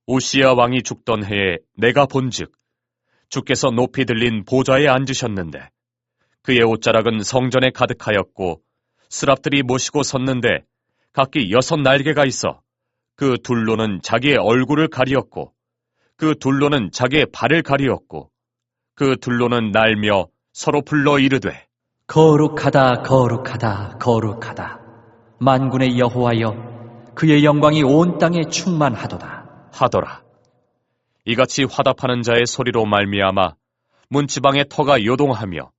우시야 왕이 죽던 해에 내가 본즉 주께서 높이 들린 보좌에 앉으셨는데 그의 옷자락은 성전에 가득하였고 스랍들이 모시고 섰는데 각기 6날개가 있어 그 둘로는 자기의 얼굴을 가리었고 그 둘로는 자기의 발을 가리었고 그 둘로는 날며 서로 불러 이르되 거룩하다 거룩하다 거룩하다 만군의 여호와여 그의 영광이 온 땅에 충만하도다 하더라. 이같이 화답하는 자의 소리로 말미암아 문지방의 터가 요동하며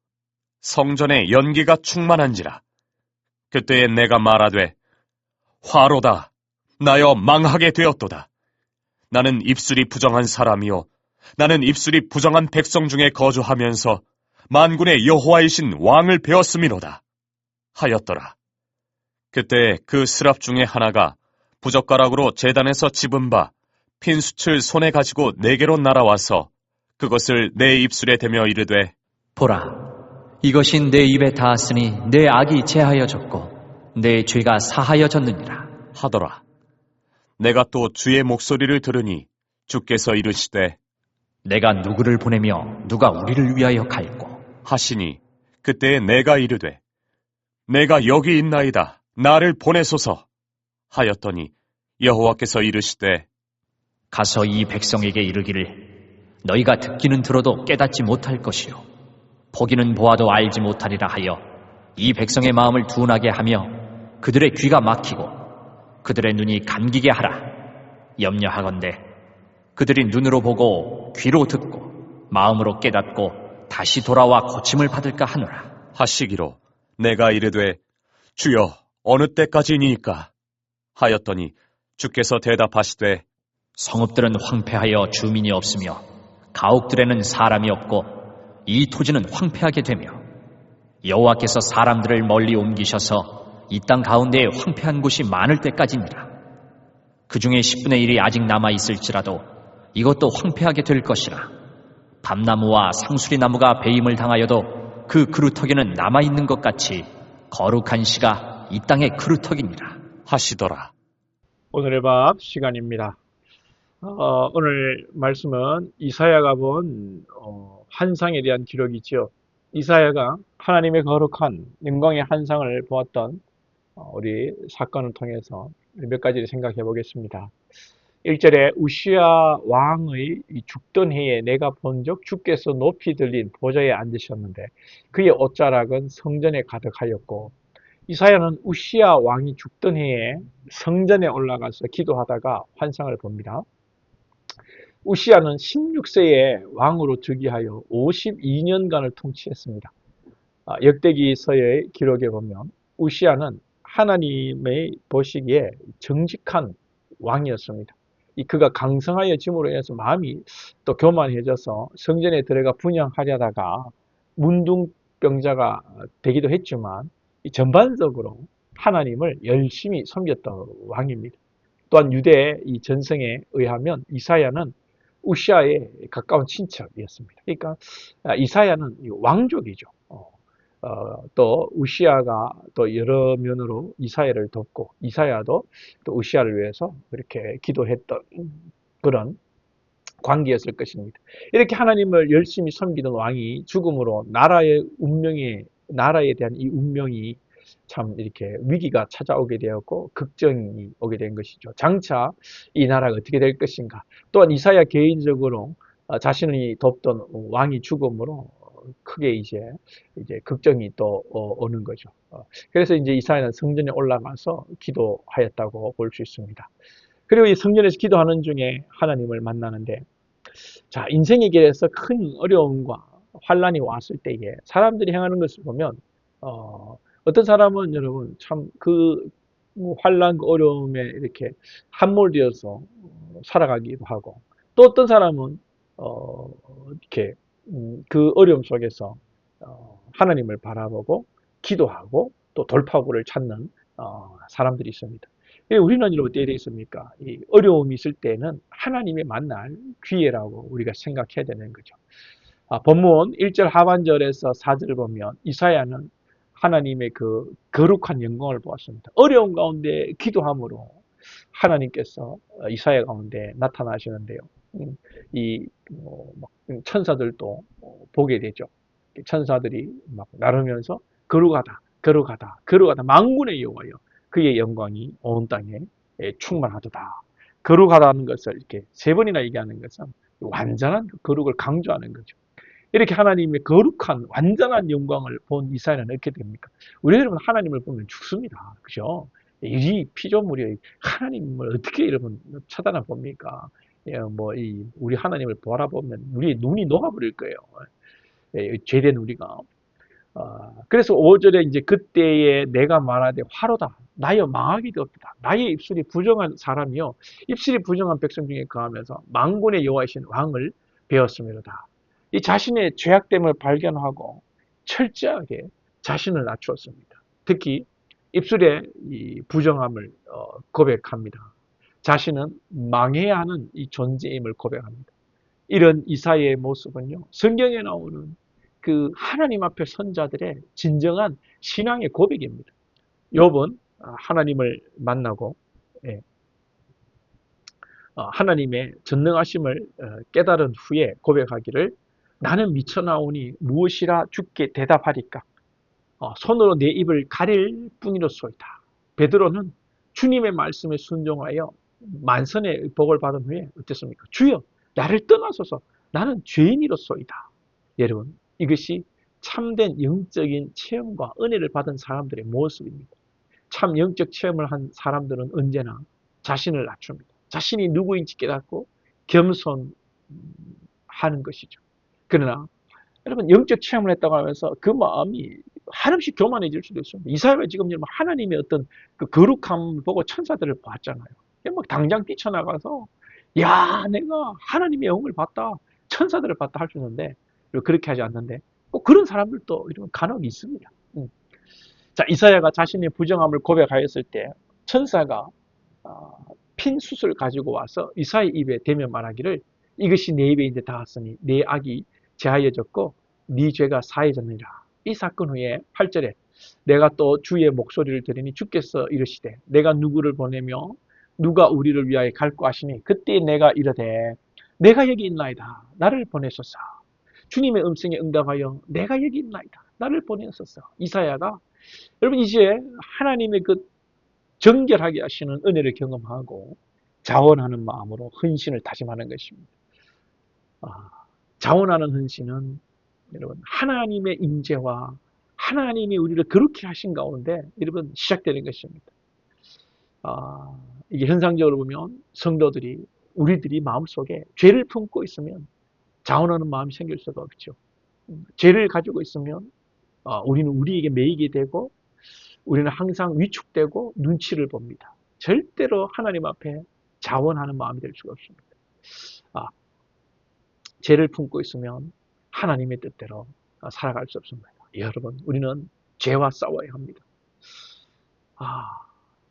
성전에 연기가 충만한지라. 그때에 내가 말하되 화로다 나여 망하게 되었도다. 나는 입술이 부정한 사람이요 나는 입술이 부정한 백성 중에 거주하면서 만군의 여호와이신 왕을 배웠음이로다 하였더라. 그때 그 스랍 중에 하나가 부젓가락으로 제단에서 집은 바 핀수칠 손에 가지고 내게로 날아와서 그것을 내 입술에 대며 이르되 보라 이것이 내 입에 닿았으니 내 악이 제하여졌고 내 죄가 사하여졌느니라 하더라. 내가 또 주의 목소리를 들으니 주께서 이르시되 내가 누구를 보내며 누가 우리를 위하여 갈고 하시니 그때에 내가 이르되 내가 여기 있나이다 나를 보내소서 하였더니 여호와께서 이르시되 가서 이 백성에게 이르기를 너희가 듣기는 들어도 깨닫지 못할 것이요 보기는 보아도 알지 못하리라 하여 이 백성의 마음을 둔하게 하며 그들의 귀가 막히고 그들의 눈이 감기게 하라. 염려하건대 그들이 눈으로 보고 귀로 듣고 마음으로 깨닫고 다시 돌아와 고침을 받을까 하노라. 하시기로 내가 이르되 주여 어느 때까지니이까 하였더니 주께서 대답하시되 성읍들은 황폐하여 주민이 없으며 가옥들에는 사람이 없고 이 토지는 황폐하게 되며 여호와께서 사람들을 멀리 옮기셔서 이 땅 가운데에 황폐한 곳이 많을 때까지니라. 그 중에 10분의 1이 아직 남아있을지라도 이것도 황폐하게 될 것이라. 밤나무와 상수리나무가 배임을 당하여도 그 그루터기는 남아있는 것 같이 거룩한 시가 이 땅의 그루터기니라 하시더라. 오늘의 밥 시간입니다. 오늘 말씀은 이사야가 본 환상에 대한 기록이지요. 이사야가 하나님의 거룩한 영광의 환상을 보았던 우리 사건을 통해서 몇 가지를 생각해 보겠습니다. 1절에 우시야 왕의 죽던 해에 내가 본즉 주께서 높이 들린 보좌에 앉으셨는데 그의 옷자락은 성전에 가득하였고 이사야는 우시야 왕이 죽던 해에 성전에 올라가서 기도하다가 환상을 봅니다. 우시야는 16세에 왕으로 즉위하여 52년간을 통치했습니다. 역대기서의 기록에 보면 우시야는 하나님의 보시기에 정직한 왕이었습니다. 그가 강성하여짐으로 해서 마음이 또 교만해져서 성전에 들어가 분향하려다가 문둥병자가 되기도 했지만 전반적으로 하나님을 열심히 섬겼던 왕입니다. 또한 유대의 이 전성에 의하면 이사야는 우시야의 가까운 친척이었습니다. 그러니까 이사야는 왕족이죠. 또 우시야가 또 여러 면으로 이사야를 돕고 이사야도 또 우시야를 위해서 그렇게 기도했던 그런 관계였을 것입니다. 이렇게 하나님을 열심히 섬기던 왕이 죽음으로 나라에 대한 이 운명이 참 이렇게 위기가 찾아오게 되었고 걱정이 오게 된 것이죠. 장차 이 나라가 어떻게 될 것인가. 또한 이사야 개인적으로 자신이 돕던 왕이 죽음으로 크게 이제 걱정이 또 오는 거죠. 그래서 이제 이사야는 성전에 올라가서 기도하였다고 볼 수 있습니다. 그리고 이 성전에서 기도하는 중에 하나님을 만나는데, 자, 인생의 길에서 큰 어려움과 환란이 왔을 때에 사람들이 행하는 것을 보면 어떤 사람은 여러분 참 그 환란, 그 어려움에 이렇게 함몰되어서 살아가기도 하고, 또 어떤 사람은 이렇게 그 어려움 속에서 하나님을 바라보고 기도하고 또 돌파구를 찾는 사람들이 있습니다. 우리는 여러분 어떻게 되어 있습니까? 이 어려움이 있을 때는 하나님의 만날 기회라고 우리가 생각해야 되는 거죠. 본문 1절 하반절에서 4절을 보면 이사야는 하나님의 그 거룩한 영광을 보았습니다. 어려운 가운데 기도함으로 하나님께서 이사야 가운데 나타나시는데요. 막 천사들도 보게 되죠. 천사들이 막 나르면서 거룩하다, 거룩하다, 거룩하다. 만군의 여호와여, 그의 영광이 온 땅에 충만하도다. 거룩하다는 것을 이렇게 세 번이나 얘기하는 것은 완전한 거룩을 강조하는 거죠. 이렇게 하나님의 거룩한 완전한 영광을 본 이사야는 어떻게 됩니까? 우리 여러분 하나님을 보면 죽습니다. 그죠? 이 피조물이 하나님을 어떻게 여러분 쳐다나 봅니까? 우리 하나님을 바라보면 우리의 눈이 녹아버릴 거예요. 죄된 우리가. 그래서 5절에 이제 그때에 내가 말하되 화로다. 나여 망하게 되었다. 나의 입술이 부정한 사람이요. 입술이 부정한 백성 중에 거하면서 만군의 여호와이신 왕을 배웠음이로다. 이 자신의 죄악됨을 발견하고 철저하게 자신을 낮추었습니다. 특히 입술의 이 부정함을 고백합니다. 자신은 망해야 하는 이 존재임을 고백합니다. 이런 이사야의 모습은요, 성경에 나오는 그 하나님 앞에 선 자들의 진정한 신앙의 고백입니다. 욥은 하나님을 만나고 하나님의 전능하심을 깨달은 후에 고백하기를 나는 미쳐나오니 무엇이라 주께 대답하리까? 손으로 내 입을 가릴 뿐이로소이다. 베드로는 주님의 말씀에 순종하여 만선의 복을 받은 후에 어땠습니까? 주여 나를 떠나소서 나는 죄인이로소이다. 여러분 이것이 참된 영적인 체험과 은혜를 받은 사람들의 모습입니다. 참 영적 체험을 한 사람들은 언제나 자신을 낮춥니다. 자신이 누구인지 깨닫고 겸손하는 것이죠. 그러나 여러분 영적 체험을 했다고 하면서 그 마음이 한없이 교만해질 수도 있습니다. 이사야가 지금 여러분 하나님의 어떤 그 거룩함을 보고 천사들을 봤잖아요. 막 당장 뛰쳐나가서 야 내가 하나님의 영을 봤다, 천사들을 봤다 할 수 있는데 그렇게 하지 않는데 꼭 그런 사람들도 이런 간혹 있습니다. 자, 이사야가 자신의 부정함을 고백하였을 때 천사가 핀 숯을 가지고 와서 이사야 입에 대며 말하기를 이것이 내 입에 이제 닿았으니 내 악이 제하여졌고 네 죄가 사해졌느니라. 이 사건 후에 8절에 내가 또 주의 목소리를 들으니 주께서 이르시되 내가 누구를 보내며 누가 우리를 위하여 갈고 하시니 그때 내가 이르되 내가 여기 있나이다. 나를 보내소서. 주님의 음성에 응답하여 내가 여기 있나이다. 나를 보내소서. 이사야가 여러분 이제 하나님의 그 정결하게 하시는 은혜를 경험하고 자원하는 마음으로 헌신을 다짐하는 것입니다. 자원하는 헌신은 여러분 하나님의 임재와 하나님이 우리를 그렇게 하신 가운데 여러분 시작되는 것입니다. 이게 현상적으로 보면 성도들이 우리들이 마음속에 죄를 품고 있으면 자원하는 마음이 생길 수가 없죠. 죄를 가지고 있으면 우리는 우리에게 매이게 되고 우리는 항상 위축되고 눈치를 봅니다. 절대로 하나님 앞에 자원하는 마음이 될 수가 없습니다. 죄를 품고 있으면 하나님의 뜻대로 살아갈 수 없습니다. 여러분, 우리는 죄와 싸워야 합니다.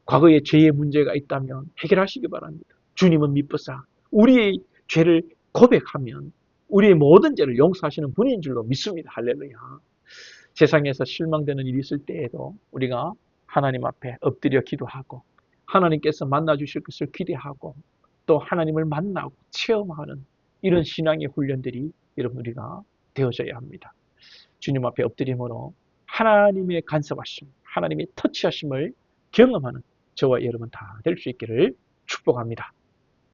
과거에 죄의 문제가 있다면 해결하시기 바랍니다. 주님은 미쁘사 우리의 죄를 고백하면 우리의 모든 죄를 용서하시는 분인 줄로 믿습니다. 할렐루야. 세상에서 실망되는 일이 있을 때에도 우리가 하나님 앞에 엎드려 기도하고 하나님께서 만나주실 것을 기대하고 또 하나님을 만나고 체험하는 이런 신앙의 훈련들이 여러분 우리가 되어져야 합니다. 주님 앞에 엎드림으로 하나님의 간섭하심, 하나님의 터치하심을 경험하는 저와 여러분 다 될 수 있기를 축복합니다.